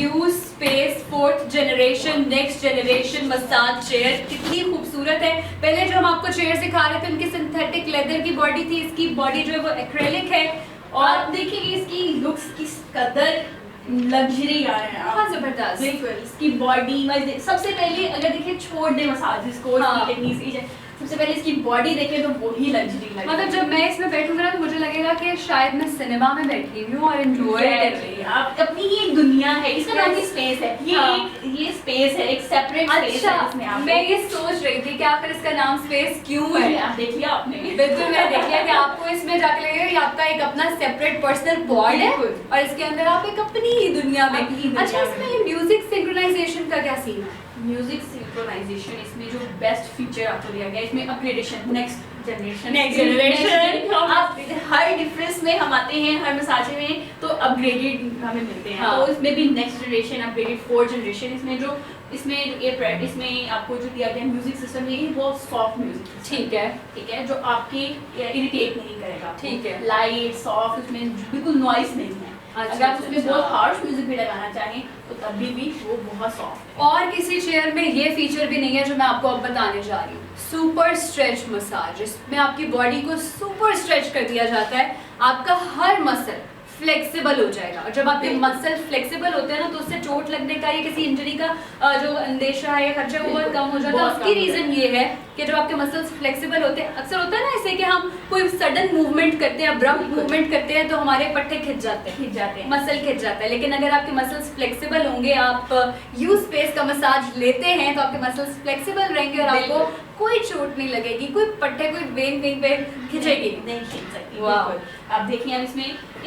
You space 4th generation next generation massage chair कितनी खूबसूरत है। पहले जो हम आपको चेयर दिखा रहे थे उनकी सिंथेटिक लेदर की बॉडी थी, इसकी बॉडी जो है वो एक्रेलिक है। और देखिए इसकी लुक्स किस कदर लग्जरी आ रहे हैं। हाँ जबरदस्त। बिल्कुल इसकी बॉडी सबसे पहले अगर देखिए छोड़ दे मसाज को, सबसे पहले इसकी बॉडी देखें तो वो ही लग्जरी लगे। मतलब जब मैं इसमें बैठूंगा ना तो मुझे लगेगा कि शायद मैं सिनेमा में बैठी हुई हूँ और एंजॉय कर रही हूँ। आप अपनी ही एक दुनिया है, इसका नाम ही स्पेस है। ये स्पेस है, एक सेपरेट स्पेस है इसमें। मैं ये सोच रही थी कि आखिर इसका नाम स्पेस क्यों है। देख लिया आपने? बिल्कुल मैंने देख लिया कि आपको इसमें जाके लगेगा कि आपका एक अपना सेपरेट पर्सनल पॉड है और इसके अंदर आप एक अपनी ही दुनिया में। अच्छा इसमें म्यूजिक सिंक्रोनाइजेशन का क्या सीन है? म्यूजिक सिंक्रोनाइजेशन इसमें जो बेस्ट फीचर आपको दिया गया, इसमें अपग्रेडेशन नेक्स्ट जनरेशन। आप हर डिफरेंस में हम आते हैं, हर मसाजे में तो अपग्रेडेड हमें मिलते हैं। तो इसमें भी next generation upgraded 4th generation. इसमें आपको जो दिया गया म्यूजिक सिस्टम ये बहुत सॉफ्ट म्यूजिक। ठीक है जो आपके इरिटेट नहीं करेगा। ठीक है लाइट सॉफ्ट, उसमें बिल्कुल नॉइस नहीं है। अगर आप उसमें बहुत हार्श म्यूजिक भी लगाना चाहें तो तभी भी वो बहुत सॉफ्ट। और किसी चेयर में ये फीचर भी नहीं है जो मैं आपको अब बताने जा रही हूँ, सुपर स्ट्रेच मसाज। इसमें आपकी बॉडी को सुपर स्ट्रेच कर दिया जाता है, आपका हर मसल फ्लेक्सिबल हो जाएगा। और जब आपके मसल फ्लेक्सिबल होते हैं ना तो उससे चोट लगने का या किसी इंजरी का जो अंदेशा है या खर्चा वो बहुत कम हो जाता है। उसकी रीजन ये है कि जब आपके मसल्स फ्लेक्सिबल होते हैं, अक्सर होता है ना ऐसे कि हम कोई सडन मूवमेंट करते हैं, अब्रप्ट मूवमेंट करते हैं तो हमारे पट्टे खिंच जाते हैं, मसल खिंच जाता है। लेकिन अगर आपके मसल्स फ्लेक्सिबल होंगे, आप यू स्पेस का मसाज लेते हैं तो आपके मसल्स फ्लेक्सिबल रहेंगे और आपको कोई चोट नहीं लगेगी, कोई पट्टे कोई वेन कहीं पे खिंचेगी नहीं खींच सकती। आप देखिए अब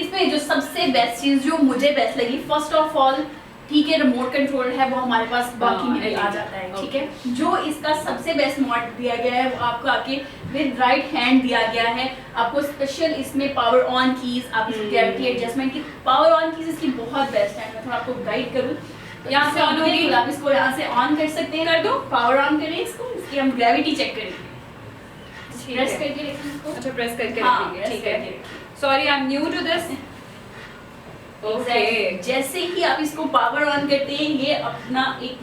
इसमें जो सबसे बेस्ट चीज जो मुझे बेस्ट लगी, फर्स्ट ऑफ ऑल ठीक है रिमोट कंट्रोल है वो हमारे पास बाकी में आ जाता है। ठीक है जो इसका सबसे बेस्ट मॉड दिया गया है वो आपको आके विद राइट हैंड दिया गया है। आपको स्पेशल इसमें पावर ऑन कीज, आप ग्रेविटी एडजस्टमेंट की पावर ऑन कीज इसकी बहुत बेस्ट है। मैं थोड़ा आपको गाइड करूँ, यहाँ से ऑन होगी, आप इसको यहाँ से ऑन कर सकते हैं। कर दो, पावर ऑन करें इसको, इसकी हम ग्रेविटी चेक करेंगे। प्रेस करके रखें इसको। अच्छा प्रेस करके रखेंगे, ठीक है। Sorry I am new to this. Okay जैसे ही आप इसको पावर ऑन करते हैं ये अपना एक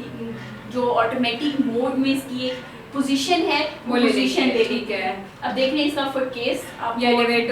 जो ऑटोमेटिक मोड में इसकी एक पोजीशन है वो पोजीशन ले लेती है। अब देख रहे हैं इसका फुट केस आप एलिवेट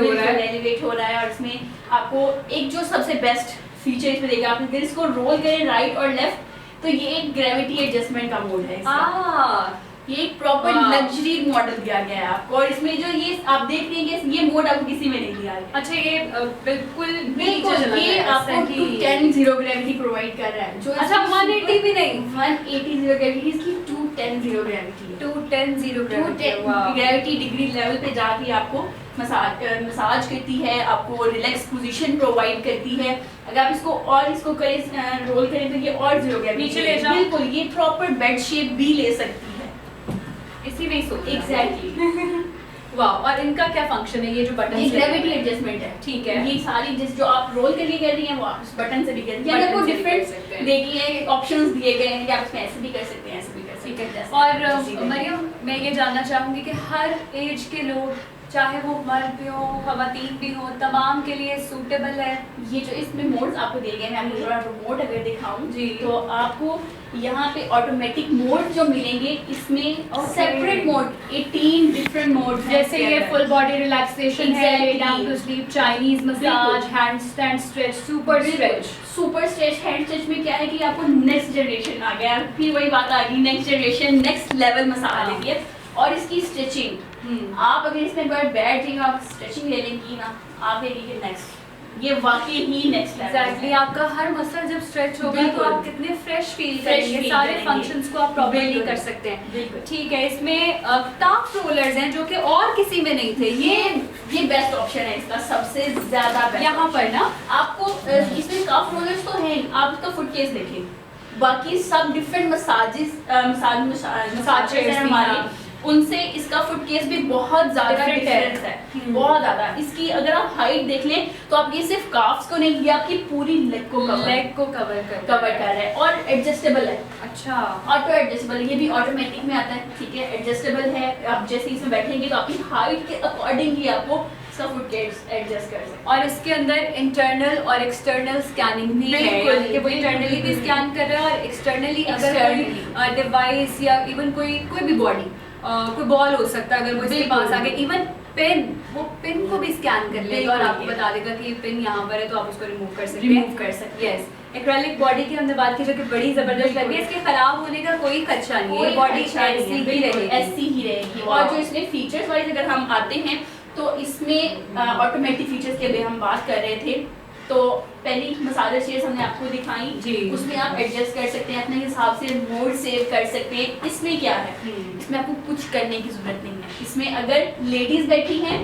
हो रहा है और इसमें आपको एक जो सबसे बेस्ट फीचर इसमें देगा, आप अगर इसको रोल करें राइट और लेफ्ट तो ये एक ग्रेविटी एडजस्टमेंट का मोड है इसका। ये एक प्रॉपर लग्जरी मॉडल दिया गया है आपको। और इसमें जो ये आप देख रहे हैं कि ये मोड आपको किसी में नहीं दिया है। अच्छा ये बिल्कुल ये आपको 210 जीरो ग्रेविटी प्रोवाइड कर रहा है। जो अच्छा 180 भी नहीं, 180 जीरो ग्रेविटी इसकी 210 जीरो ग्रेविटी है। 210 जीरो ग्रेविटी डिग्री लेवल पे जाके आपको मसाज करती है, आपको रिलैक्स पोजीशन प्रोवाइड करती है। अगर आप इसको करें रोल करें तो ये और जीरो ग्रेविटी नीचे ले जाओ। बिल्कुल ये प्रॉपर बेड शेप भी ले सकती है। इसी में ही सोच एग्जैक्टली वाह। और इनका क्या फंक्शन है? ये जो बटन ये ग्रेविटी एडजस्टमेंट है। ठीक है ये सारी जो आप रोल करके कर रही हैं वो आप उस बटन से भी कर रही हैं। आपको डिफरेंट देखिए ऑप्शंस दिए गए हैं कि आप इसमें ऐसे भी कर सकते हैं, ऐसे भी कर सकते हैं। और मरियम मैं ये जानना चाहूंगी कि हर एज के लोग चाहे वो मर्द भी हो खवातीन भी हो तमाम के लिए सूटेबल है? ये जो इसमें मोड्स आपको दिए गए हैं, मैं आपको थोड़ा रिमोट अगर दिखाऊं जी तो आपको यहाँ पे ऑटोमेटिक मोड जो मिलेंगे इसमें सेपरेट मोड 18 डिफरेंट मोड जैसे ये फुल बॉडी रिलैक्सेशन है, down to sleep, Chinese massage, hand stand stretch, super stretch. Hand stretch में क्या है कि आपको नेक्स्ट जनरेशन आ गया, फिर वही बात आ गई next generation next level massage लेती है। और इसकी स्ट्रेचिंग आप अगर इसमें बैठ जाएंगे आप स्ट्रेचिंग ले लेंगी ना, आप लेंगी नेक्स्ट, ये वाकई ही नेक्स्ट लेवल। एग्जैक्टली आपका हर मसल जब स्ट्रेच होगा तो आप कितने फ्रेश फील करेंगे, सारे फंक्शंस को आप प्रॉपर्ली कर सकते हैं। ठीक है इसमें काफ रोलर्स हैं जो कि और किसी में नहीं थे। ये बेस्ट ऑप्शन है इसका, सबसे ज्यादा बेस्ट। यहाँ पर ना आपको इसमें काफ रोलर्स तो हैं, आप इसका फुट केस देखें, बाकी सब डिफरेंट मसाज हमारे उनसे इसका फुट केस भी बहुत ज्यादा डिफरेंस है, बहुत ज्यादा। इसकी अगर आप हाइट देख लें तो आप ये सिर्फ काफ्स को नहीं, ये आपकी पूरी लेग को कवर कर रहा है। और एडजस्टेबल है। अच्छा ऑटो एडजस्टेबल, ये भी ऑटोमेटिक में आता है। ठीक है एडजस्टेबल है, आप जैसे इसमें बैठेंगे तो आपकी हाइट के अकॉर्डिंगली आपको इसका फुट एडजस्ट कर सकते और इसके अंदर इंटरनल और एक्सटर्नल स्कैनिंग भी है, बिल्कुल, यानी कि वो इंटरनली भी स्कैन कर रहा है और एक्सटर्नली अगर कोई डिवाइस या इवन कोई भी बॉडी कोई बॉल हो सकता है, अगर वो इसके पास आ गए, इवन पेन, वो पिन को भी स्कैन कर लेगा और आपको बता देगा कि ये पिन यहाँ पर है, तो आप उसको रिमूव कर सकते हैं। यस, एक्रेलिक बॉडी की हमने बात की जो कि बड़ी जबरदस्त लगी है, इसके खराब होने का कोई खदशा नहीं है, बॉडी ऐसी ही रहेगी। और जो इसमें फीचर्स वाइज अगर हम आते हैं तो इसमें ऑटोमेटिक फीचर्स की अभी हम बात कर रहे थे, तो पहली मसाजर चेयर्स हमने आपको दिखाई, उसमें आप एडजस्ट कर सकते हैं अपने हिसाब से, मोड सेव कर सकते हैं। इसमें क्या है, इसमें आपको कुछ करने की जरूरत नहीं है। इसमें अगर लेडीज बैठी हैं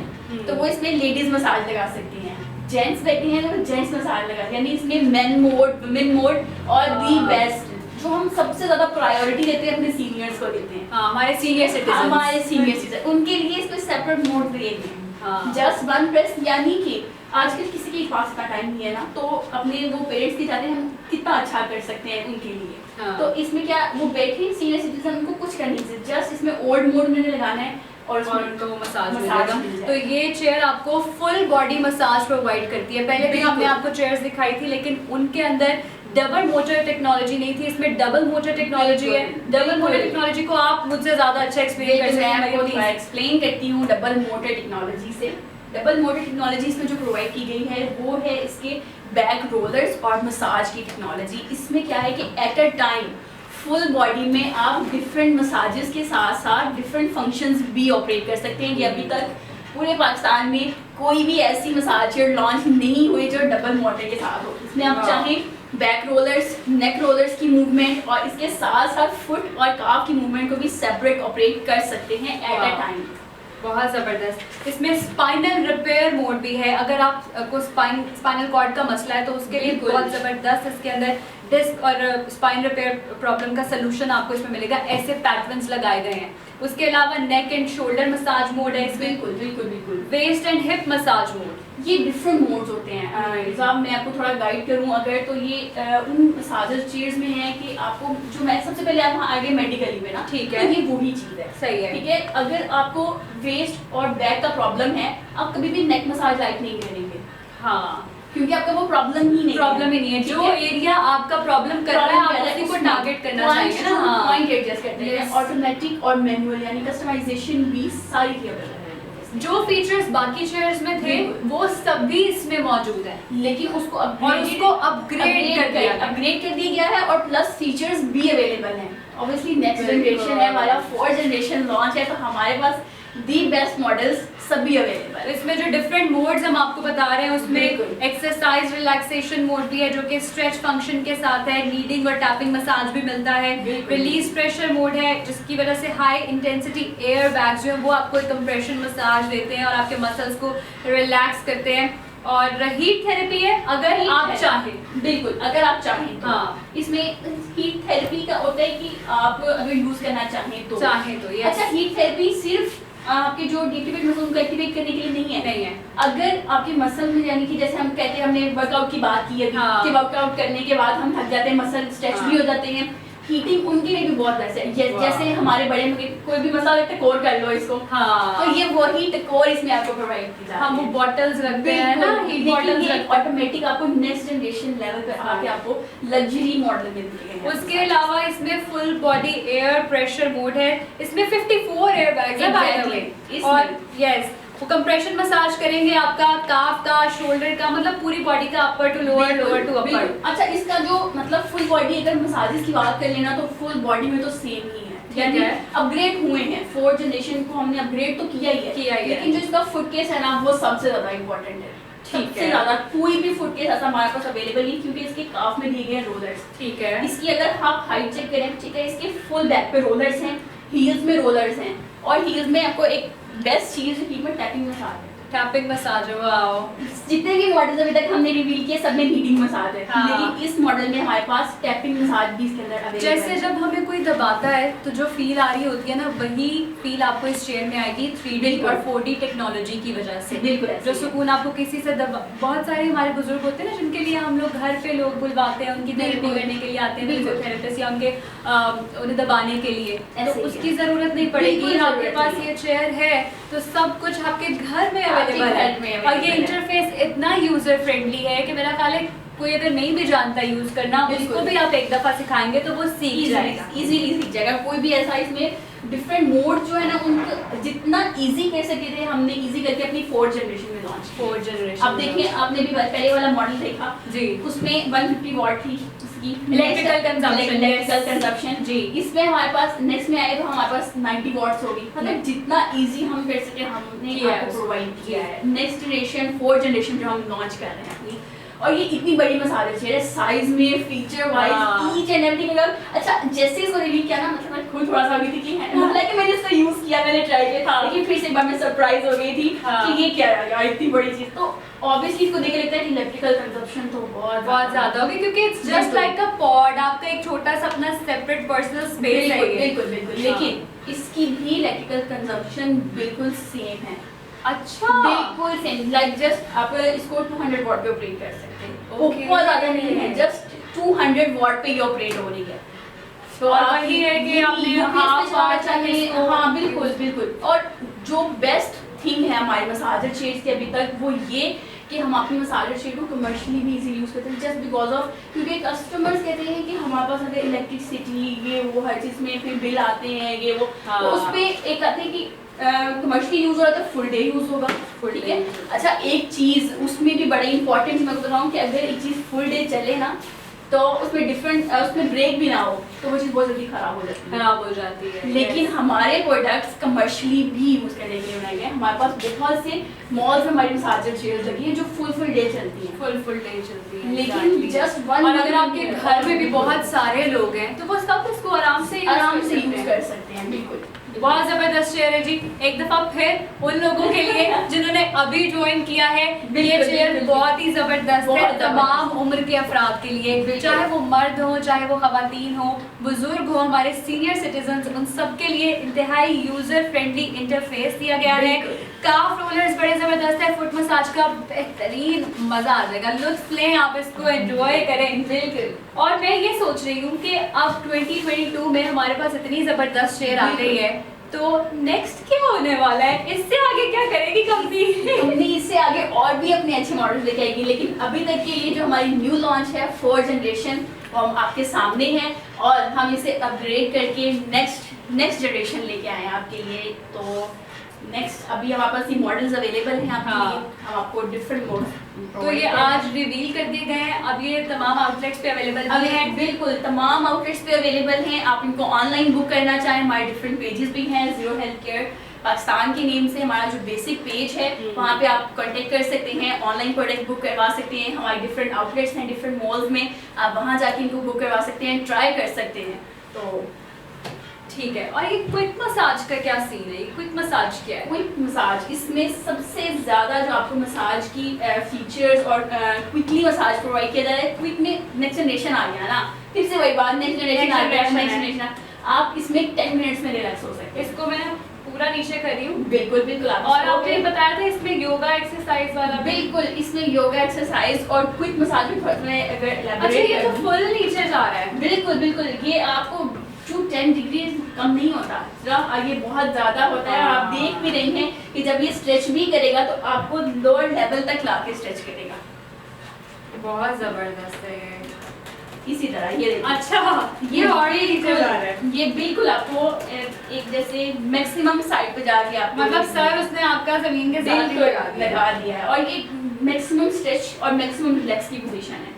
तो वो इसमें लेडीज मसाज लगा सकती हैं, जेंट्स बैठे हैं तो जेंट्स मसाज लगा, यानी इसमें मेन मोड, वुमेन मोड और दी बेस्ट जो हम सबसे ज्यादा प्रायोरिटी देते हैं अपने सीनियर्स को देते हैं। हमारे सीनियर सिटीजन उनके लिए इसमें सेपरेट मोड क्रिएट है, जस्ट वन प्रेस। यानी कि आजकल किसी के पास इतना टाइम नहीं है ना, तो अपने वो पेरेंट्स की जाते हैं हम कितना अच्छा कर सकते हैं उनके लिए। तो इसमें क्या, वो बैठे सीनियर सिटीजन, उनको कुछ करने से जस्ट इसमें ओल्ड मोड में लगाना है और उनको मसाज मिलेगा। तो ये चेयर आपको फुल बॉडी मसाज प्रोवाइड करती है। पहले भी हमने आपको चेयर्स दिखाई थी, लेकिन उनके अंदर डबल मोटर टेक्नोलॉजी नहीं थी, इसमें डबल मोटर टेक्नोलॉजी है। डबल मोटर टेक्नोलॉजी को आप मुझसे ज्यादा अच्छा एक्सप्लेन कर सकते हैं। मैं एक्सप्लेन करती हूँ डबल मोटर टेक्नोलॉजी से। डबल मोटर टेक्नोलॉजी इसमें जो प्रोवाइड की गई है वो है इसके बैक रोलर्स और मसाज की टेक्नोलॉजी। इसमें क्या है कि at a time full body में आप डिफरेंट मसाजेस के साथ साथ डिफरेंट फंक्शंस भी ऑपरेट कर सकते हैं। कि अभी तक पूरे पाकिस्तान में कोई भी ऐसी मसाजर लॉन्च नहीं हुई जो डबल मोटर के साथ हो। इसमें आप चाहें बैक रोलर्स, नेक रोलर्स की मूवमेंट और इसके साथ साथ फुट और काफ की मूवमेंट को भी सेपरेट ऑपरेट कर सकते हैं एट अ टाइम। बहुत ज़बरदस्त। इसमें स्पाइनल रिपेयर मोड भी है, अगर आप को स्पाइनल कॉर्ड का मसला है तो उसके लिए बहुत ज़बरदस्त इसके अंदर डिस्क और स्पाइन रिपेयर प्रॉब्लम का सलूशन आपको इसमें मिलेगा। ऐसे पैटर्न्स लगाए गए हैं। उसके अलावा neck and shoulder massage mode है इसमें। बिल्कुल। Waist and hip massage mode, ये डिफरेंट मोड्स होते हैं। साहब मैं आपको थोड़ा गाइड करूं अगर, तो ये उन मसाजर चेयर्स में है कि आपको जो मैं सबसे पहले आप आगे मेडिकली में ना, ठीक है, तो ये वही चीज़ है, सही है, ठीक है। अगर आपको वेस्ट और बैक का प्रॉब्लम है, आप कभी भी नेक मसाज लाइक नहीं करेंगे, हाँ, क्योंकि आपका वो प्रॉब्लम ही नहीं है। जो एरिया आपका प्रॉब्लम कर रहा है आप उसी को टारगेट करना चाहिए ना, पॉइंट एडजस्ट करते हैं। ऑटोमेटिक और मैनुअल यानी कस्टमाइजेशन भी सारी की अवेलेबल है। जो फीचर्स बाकी चेयर्स में थे वो सभी इसमें मौजूद है, लेकिन उसको अपग्रेड कर दिया गया है और प्लस फीचर्स भी अवेलेबल हैं। ऑब्वियसली नेक्स्ट जनरेशन है हमारा, 4th जनरेशन लॉन्च है, तो हमारे पास दी बेस्ट मॉडल्स सभी अवेलेबल है। इसमें जो डिफरेंट मोड्स हम आपको बता रहे हैं उसमें एक्सरसाइज रिलैक्सेशन मोड भी है जो कि स्ट्रेच फंक्शन के साथ है, नीडिंग और टैपिंग मसाज भी मिलता है। रिलीज प्रेशर मोड है जिसकी वजह से हाई इंटेंसिटी एयर बैग्स जो है वो आपको एक कंप्रेशन मसाज देते हैं और आपके मसल्स को रिलैक्स करते हैं। और हीट थेरेपी है अगर आप चाहें, बिल्कुल अगर आप चाहें तो। हाँ, इसमें हीट थेरेपी का होता है कि आप अगर यूज करना चाहें तो अच्छा, हीट थेरेपी सिर्फ आपके जो एक्टिवेट मसल को एक्टिवेट करने के लिए नहीं है। अगर आपके मसल में यानी कि जैसे हम कहते हैं, हमने वर्कआउट की बात की अभी, कि वर्कआउट करने के बाद हम थक जाते हैं, मसल स्ट्रेच भी हो जाते हैं, हीटिंग उनके लिए भी बहुत बेस्ट है। जैसे हमारे बड़े कोई भी मसाज टकोर कर लो इसको, तो ये वही टकोर इसमें आपको प्रोवाइड की जाती है। वो बॉटल्स रखते हैं ना, हीट बॉटल्स ऑटोमेटिक आपको नेक्स्ट जनरेशन लेवल पे आके आपको लग्जरी मॉडल मिलती है। उसके अलावा इसमें full body air pressure mode है, इसमें 54 एयर बैग्स है बाय द वे। और यस, वो कंप्रेशन मसाज करेंगे आपका काफ का, शोल्डर का, मतलब पूरी बॉडी का, upper to lower, lower to upper. अच्छा, इसका जो मतलब फुल बॉडी अगर मसाजेस की बात कर लेना तो फुल बॉडी में तो सेम ही है, यानी अपग्रेड हुए हैं। 4th जनरेशन को हमने अपग्रेड तो किया ही है, लेकिन जो इसका फुट केस है ना वो सबसे ज्यादा इम्पोर्टेंट है। सबसे ज्यादा कोई भी फुट केस ऐसा हमारे पास अवेलेबल नहीं, क्योंकि इसके काफ में दिए गए रोलर्स, ठीक है। इसकी अगर आप हाइट चेक करें, ठीक है, इसके फुल बैक पे रोलर्स हैं, हील्स में रोलर्स हैं, और हील्स में आपको एक बेस्ट चीज हील में टैपिंग मसाज है। Tapping massage, wow. जितने भी मॉडल्स अभी तक हमने रिवील किए सब में हीटिंग मसाज है, लेकिन इस मॉडल में हमारे पास टैपिंग मसाज भी इसके अंदर अवेलेबल है। जैसे जब हमें कोई दबाता है तो जो फील आ रही होती है ना, वही फील आपको इस चेयर में आएगी 3D और 4D टेक्नोलॉजी की वजह से। बिल्कुल, जो सुकून आपको किसी से बहुत सारे हमारे बुजुर्ग होते हैं ना जिनके लिए हम लोग घर पे लोग बुलवाते हैं उनकी थेरेपी करने के लिए आते हैं फिजियोथेरेपिस्ट या उनके उन्हें दबाने के लिए, ऐसे तो ही उसकी है। जरूरत नहीं पड़ेगी। बिल्कुल आपके जरूरत पास नहीं ये चेयर है तो सब कुछ आपके घर में आपके अवेलेबल घर में है, और ये available है। इंटरफेस इतना यूजर फ्रेंडली है कि मेरा ख्याल है कोई अगर नहीं भी जानता यूज करना, बिल्कुल। उसको भी आप एक दफा सिखाएंगे तो वो सीख जाएगा। इजीली सीख जाएगा। कोई भी ऐसा इसमें डिफरेंट मोड जो है ना उनको जितना इजी कर सके थे हमने इजी करके अपनी 4th जनरेशन में लॉन्च किया। 4th generation. अब देखिए आपने भी पहले वाला मॉडल देखा जी, उसमें 150 वॉट थी उसकी Electrical consumption, electrical yes. Consumption जी। इसमें हमारे पास नेक्स्ट में आए तो हमारे पास 90 वॉट्स होगी। मतलब जितना इजी हम कर सके हमने किया है आपको उसको। प्रोवाइड किया है। नेक्स्ट जनरेशन 4th जनरेशन जो हम लॉन्च कर रहे हैं अपनी, और ये इतनी बड़ी मसाज चेयर है साइज में, फीचर वाइज, हाँ। Each and everything. अच्छा जैसे इसको रिवील किया ना मतलब मैं खुद थोड़ा सा हुई थी कि हालांकि मैंने इसको यूज किया, मैंने ट्राई किया, हाँ। लेकिन फिर से एक बार मैं सरप्राइज हो गई थी हाँ। कि ये क्या है यार इतनी बड़ी चीज। तो ऑब्वियसली इसको देख के लगता है कि इलेक्ट्रिकल कंजप्शन तो बहुत ज्यादा होगी क्योंकि इट्स जस्ट बिल्कुल। लाइक अ पॉड, आपका एक छोटा सा अपना सेपरेट पर्सनल स्पेस है बिल्कुल ये। बिल्कुल बिल्कुल। हाँ। लेकिन इसकी भी इलेक्ट्रिकल कंजप्शन बिल्कुल सेम है। अच्छा, बिल्कुल सेम, लाइक जस्ट आप इसको 200 वॉट पे ऑपरेट कर सकते हैं। Okay. बहुत ज्यादा नहीं है, जस्ट 200 वॉट पे ये ऑपरेट हो रही है। तो और आप वही है कि आपने UPS पे half चलाना hour चाहें, तक इसको हाँ बिल्कुल बिल्कुल। और जो बेस्ट थिंग है हमारे मसाजर चेयर्स की अभी तक वो ये कि हम अपनी मसाजर चेयर को कमर्शियली भी इजीली यूज करते हैं, जस्ट बिकॉज ऑफ क्योंकि कस्टमर्स कहते हैं कि हमारे पास अगर इलेक्ट्रिसिटी ये वो हर चीज में फिर बिल आते हैं ये वो, हाँ। तो उस पे एक आते हैं कि कमर्शियली यूज हो रहा है तो फुल डे यूज होगा, ठीक है। अच्छा एक चीज उसमें भी बड़ी इंपॉर्टेंट मैं बता रहा हूँ कि अगर एक चीज फुल डे चले ना तो उसमें डिफरेंट उसमें ब्रेक भी ना हो तो वो चीज़ बहुत जल्दी खराब हो जाती है। खराब हो जाती है। लेकिन हमारे प्रोडक्ट्स कमर्शियली भी यूज करने के लिए बनाए गए। हमारे पास बहुत से मॉल्स में हमारी मसाजर चेयर्स लगी है जो फुल डे चलती हैं। फुल डे चलती है, लेकिन exactly. just one और अगर month आपके में घर में भी बहुत सारे लोग हैं तो वो सब उसको आराम से यूज कर सकते हैं। बिल्कुल बहुत जबरदस्त चेयर है जी। एक दफा फिर उन लोगों के लिए जिन्होंने अभी ज्वाइन किया है, ये बिल्कुल, चेयर बिल्कुल। बहुत ही जबरदस्त है बहुत तमाम उम्र के अफराद के लिए, बिल्कुल। चाहे वो मर्द हो चाहे वो खवातीन हो, बुजुर्ग हो, हमारे सीनियर सिटीजन, उन सब के लिए इंतहाई यूजर फ्रेंडली इंटरफेस दिया गया है। बिल्कुल। काफ रोलर्स बड़े जबरदस्त है, फुट मसाज का बेहतरीन मजा आ जाएगा, लुत्फ लें आप इसको, एंजॉय करें। बिल्कुल। और मैं ये सोच रही हूँ कि अब 2022 में हमारे पास इतनी जबरदस्त शेयर आ गई है तो नेक्स्ट क्या होने वाला है, इससे आगे क्या करेगी कंपनी? कंपनी इससे आगे और भी अपने अच्छे मॉडल लेके आएगी, लेकिन अभी तक के लिए जो हमारी न्यू लॉन्च है 4th जनरेशन वो हम आपके सामने है और हम इसे अपग्रेड करके नेक्स्ट जनरेशन लेके आए हैं आपके लिए। तो नेक्स्ट अभी हमारे पास ये मॉडल्स अवेलेबल हैं आपके हाँ। लिए, हम आपको डिफरेंट मॉडल्स तो ये आज रिवील कर दिए गए हैं, अब ये तमाम आउटलेट्स पे अवेलेबल भी हैं। बिल्कुल तमाम आउटलेट्स पे अवेलेबल हैं। आप इनको ऑनलाइन बुक करना चाहें हमारे डिफरेंट पेजेस भी हैं। जीरो हेल्थ केयर पाकिस्तान के नेम से हमारा जो बेसिक पेज है वहाँ पे आप कांटेक्ट कर सकते हैं, ऑनलाइन प्रोडक्ट बुक करवा सकते हैं। हमारे डिफरेंट आउटलेट्स हैं डिफरेंट मॉल्स में, आप वहाँ जाके इनको बुक करवा सकते हैं, ट्राई कर सकते हैं। तो ठीक है। और ये क्विक मसाज का क्या सीन है, ये क्विक मसाज क्या है? क्विक मसाज इसमें सबसे ज़्यादा जो आपको मसाज की फीचर्स और क्विकली मसाज प्रोवाइड किया जा रहा है। क्विक में नेक्स्ट जनरेशन आ गया ना, फिर से वही बात, नेक्स्ट जनरेशन आ गया, नेक्स्ट जनरेशन आप इसमें 10 मिनट्स में रिलैक्स हो सकते हैं। इसको मैं पूरा नीचे कर रही हूँ। बिल्कुल बिल्कुल। और आपने बताया था इसमें योगा एक्सरसाइज वाला भी? बिल्कुल इसमें योगा एक्सरसाइज और क्विक मसाज भी अगर अच्छा, ये तो फुल नीचे जा रहा है। बिल्कुल बिल्कुल। ये आपको 10 डिग्री कम नहीं होता, ये बहुत ज़्यादा होता है। आप देख भी रही हैं कि जब ये स्ट्रेच भी करेगा तो आपको लोअर लेवल तक ला के स्ट्रेच करेगा। बहुत जबरदस्त है ये। इसी तरह ये देखिए। अच्छा, ये और ही नीचे जा रहा है। ये बिल्कुल आपको एक जैसे मैक्सिमम साइड पे जाके आप मतलब सर उसने आपका जमीन के साथ ही लगा दिया है और ये मैक्सिमम स्ट्रेच और मैक्सिमम रिलैक्स की पोजीशन है।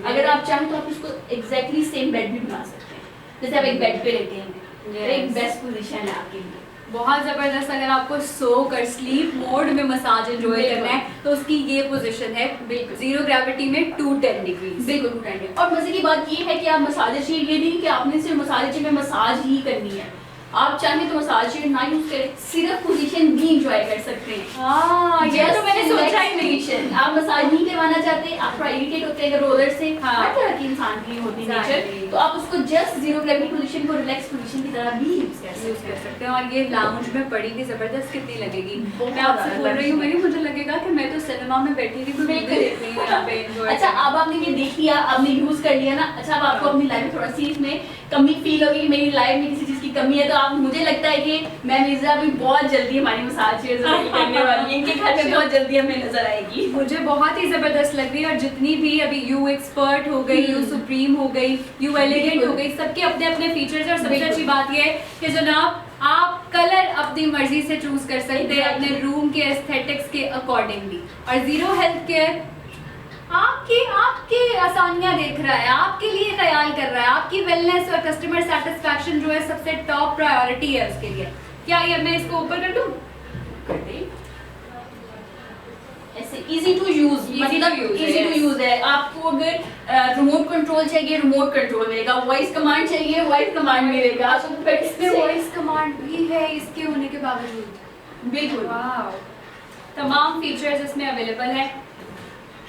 अगर आप चाहें तो आप इसको एग्जैक्टली सेम बेड भी बना सकते हैं, जैसे आप एक बेड पे लेटे हैं तो एक बेस्ट पोजीशन है आपके लिए। बहुत जबरदस्त। अगर आपको सो कर स्लीप मोड में मसाज एंजॉय करना है तो उसकी ये पोजीशन है, बिल्कुल जीरो ग्रेविटी में 210 डिग्री। बिल्कुल 210। और मजे की बात ये है कि आप मसाज चाहिए, ये नहीं कि आपने सिर्फ मसाज में मसाज ही करनी है, आप चाहें तो मसाज चेयर ना यूज करें, सिर्फ पोजीशन भी इंजॉय कर सकते हैं। हाँ, ये तो मैंने सोचा ही नहीं। पोजीशन आप मसाज नहीं करवाना चाहते, आप थोड़ा इरिटेट होते हैं अगर रोलर से, हाँ। हर तरह की इंसान की होती है Exactly. नेचर, तो आप उसको जस्ट जीरो ग्रेविटी पोजीशन को रिलैक्स पोजीशन की तरह भी यूज कर सकते हैं। और ये लाउंज में पड़ी भी जबरदस्त कितनी लगेगी। बहुत मैं आपसे ज़्यादा बोल रही हूँ, लगेगी। मुझे लगेगा कि मैं तो सिनेमा में बैठी हुई कोई मूवी देख रही हूँ यहाँ पे enjoy अच्छा, कर। अब आपने ये देख लिया, आपने यूज कर लिया ना, अच्छा अब आपको अपनी लाइफ में थोड़ा सी इसमें कमी फील होगी, मेरी लाइफ में किसी चीज की कमी है, तो आप, मुझे लगता है कि मैं मिर्जा भी बहुत जल्दी हमारी मसाज चेयर करने वाली है, इनके घर में बहुत जल्दी हमें नजर आएगी। मुझे बहुत ही जबरदस्त लग रही है। और जितनी भी अभी यू एक्सपर्ट हो गई, यू सुप्रीम हो गई, यू एलिगेंट हो गई, सबके अपने अपने फीचर्स हैं। और सबसे अच्छी बात ये है कि जनाब आप कलर अपनी मर्जी से चूज कर सकते हैं अपने रूम के एस्थेटिक्स के अकॉर्डिंगली। और जीरो हेल्थ केयर आपकी आसानियां देख रहा है, आपके लिए ख्याल कर रहा है, आपकी वेलनेस और कस्टमर सेटिस्फैक्शन जो है सबसे टॉप प्रायोरिटी है उसके लिए। क्या ये मैं इसको ऊपर कर दूं? कर दे। ऐसे इजी टू यूज, मतलब इजी टू यूज है। आपको अगर रिमोट कंट्रोल चाहिए, रिमोट कंट्रोल मिलेगा, वॉइस कमांड चाहिए, वॉइस कमांड मिलेगा, आपको इसमें वॉइस कमांड भी है इसके होने के बावजूद। बिल्कुल, वाव, तमाम फीचर्स इसमें अवेलेबल है।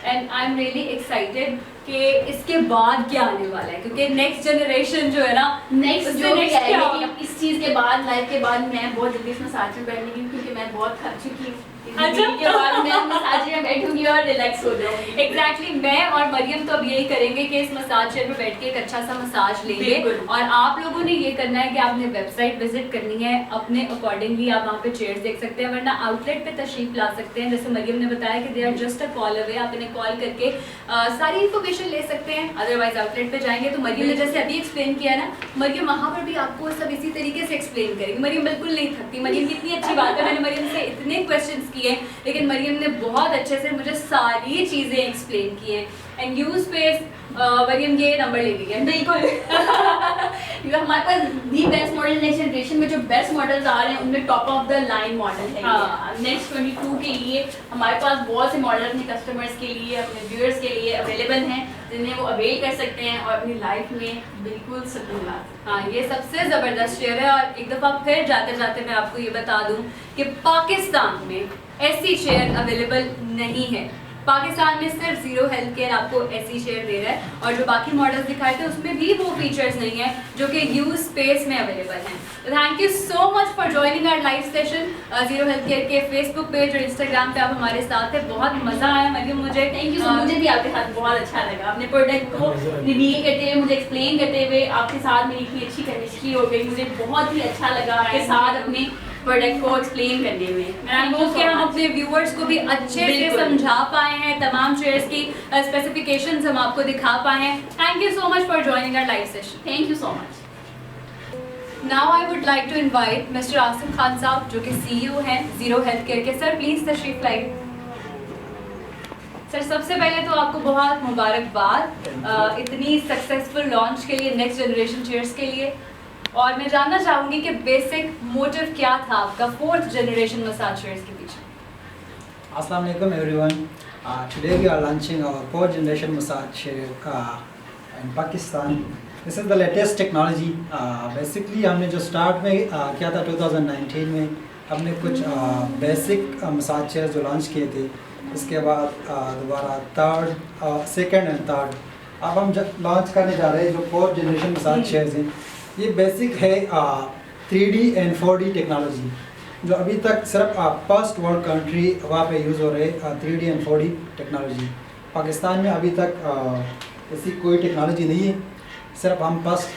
And I am really excited कि इसके बाद क्या आने वाला है, क्योंकि नेक्स्ट जनरेशन जो है ना, नेक्स्ट उससे जो भी next क्या आएगा होगा? कि इस चीज के बाद, लाइफ के बाद मैं बहुत जल्दी इसमें साथ में बैठने की, क्योंकि मैं बहुत थक चुकी हूँ। अच्छा। के बाद मैं मसाज में बैठूंगी और रिलैक्स हो जाऊंगी। एग्जैक्टली मैं और मरियम तो अब यही करेंगे कि इस मसाज चेयर पे बैठ के एक अच्छा सा मसाज लेंगे। बिल्कुल। और आप लोगों ने ये करना है कि आपने वेबसाइट विजिट करनी है, अपने अकॉर्डिंगली आप वहाँ पे चेयर्स देख सकते हैं, वरना आउटलेट पे तशरीफ ला सकते हैं। जैसे मरियम ने बताया कि they are just a call away, आप इन्हें कॉल करके सारी इन्फॉर्मेशन ले सकते हैं। अदरवाइज आउटलेट पे जाएंगे तो मरियम ने जैसे अभी एक्सप्लेन किया ना, मरियम वहाँ पर भी आपको सब इसी तरीके से एक्सप्लेन करेगी। मरियम बिल्कुल नहीं थकती। मरियम की इतनी अच्छी बात है, मैंने मरियम से इतने क्वेश्चंस किए, लेकिन मरियम ने बहुत अच्छे से मुझे सारी चीज़ें एक्सप्लेन की हैं। एंड यू स्पेस मरियम ये नंबर ले ली है। बिल्कुल। हमारे पास the best model, next generation में जो बेस्ट मॉडल्स आ रहे हैं उनमें top of the line model है। हाँ। नेक्स्ट 22 के लिए हमारे पास बहुत से मॉडल अपने कस्टमर्स के लिए, अपने व्यूअर्स के लिए अवेलेबल हैं, जिन्हें वो अवेल कर सकते हैं और अपनी लाइफ में बिल्कुल सुकून ला सकते हैं। हाँ, ये सबसे ज़बरदस्त शेयर है। और एक दफ़ा फिर जाते जाते मैं आपको ये बता दूं कि पाकिस्तान में ऐसी शेयर अवेलेबल नहीं है। पाकिस्तान में सिर्फ जीरो हेल्थ केयर आपको ऐसी शेयर दे रहा है, और जो बाकी मॉडल्स दिखाए थे उसमें भी वो फीचर्स नहीं है जो कि यू स्पेस में अवेलेबल हैं। तो thank you so much for joining our live session. Zero Health Care के फेसबुक पेज और इंस्टाग्राम पे आप हमारे साथ थे। बहुत मज़ा आया मरियम मुझे। थैंक यू सो, मुझे भी आपके साथ बहुत अच्छा लगा। अपने प्रोडक्ट को रिवील करते हुए, मुझे एक्सप्लेन करते हुए आपके साथ मेरी इतनी अच्छी केमिस्ट्री हो गई। मुझे बहुत ही अच्छा लगा आपके साथ अपने प्रोडक्ट को एक्सप्लेन करने में। आई होप कि हम अपने व्यूअर्स को भी अच्छे से बिल्कुल। समझा पाए हैं, तमाम चेयर्स की स्पेसिफिकेशंस हम आपको दिखा पाए हैं। Thank you so much for joining our live session. Thank you so much. Now I would like to invite mister Asif Khan साहब, जो कि सीईओ हैं जीरो हेल्थ केयर के। सर प्लीज तशरीफ लाइए। सर सबसे पहले तो आपको बहुत मुबारकबाद इतनी सक्सेसफुल लॉन्च के लिए, नेक्स्ट जनरेशन चेयर्स के लिए। और मैं जानना चाहूँगी कि बेसिक मोटिव क्या था आपका 4th जनरेशन मसाज चेयर्स के पीछे? Assalamu alaikum everyone. Today we are launching our 4th generation massage chair in Pakistan. This is the latest technology. Basically हमने जो स्टार्ट में किया था 2019 में, हमने कुछ बेसिक मसाज चेयर जो लॉन्च किए थे। उसके बाद दोबारा सेकंड एंड थर्ड अब हम जब लॉन्च करने जा रहे हैं जो 4th जनरेशन मसाज चेयर्स हैं। ये बेसिक है 3D एंड 4D टेक्नोलॉजी, जो अभी तक सिर्फ फर्स्ट वर्ल्ड कंट्री वहाँ पे यूज़ हो रहे 3D and 4D technology. Pakistan में अभी तक ऐसी कोई टेक्नोलॉजी नहीं है, सिर्फ हम फर्स्ट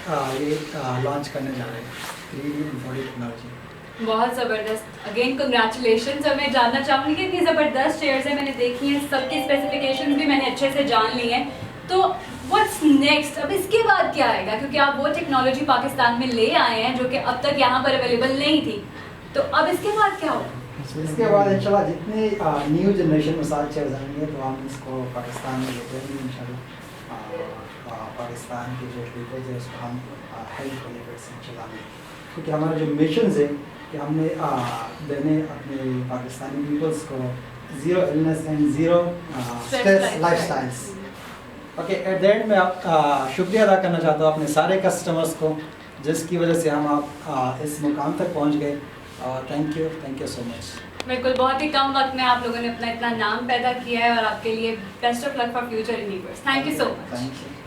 ये लॉन्च करने जा रहे हैं 3D एंड 4D टेक्नोलॉजी। बहुत ज़बरदस्त। Again congratulation. और मैं जानना चाहूँगी कि इतनी ज़बरदस्त चेयर्स हैं, मैंने देखी हैं, सबकी स्पेसिफिकेशंस भी मैंने अच्छे से जान ली हैं। तो व्हाट्स नेक्स्ट? अब इसके बाद क्या आएगा? क्योंकि आप वो टेक्नोलॉजी पाकिस्तान में ले आए हैं जो कि अब तक यहाँ पर अवेलेबल नहीं थी, तो अब इसके बाद क्या होगा? इसके बाद इंशाल्लाह जितने न्यू जनरेशन मसाज चेयर्स आएंगे तो हम इसको पाकिस्तान में लेते हैं इंशाल्लाह। पाकिस्तान के जो पीपल्स हैं उसको हम हेल्प करेंगे इंशाल्लाह, क्योंकि हमारा जो मिशन है कि हमने देने अपने पाकिस्तानी पीपल्स को zero illness and zero stress lifestyles. Okay, at the end में आप शुक्रिया अदा करना चाहता हूँ अपने सारे कस्टमर्स को जिसकी वजह से हम आप इस मुकाम तक पहुँच गए। Thank you so much. बिल्कुल, बहुत ही कम वक्त में आप लोगों ने अपना इतना नाम पैदा किया है और आपके लिए best of luck for future in universe. Thank you so much. Thank you.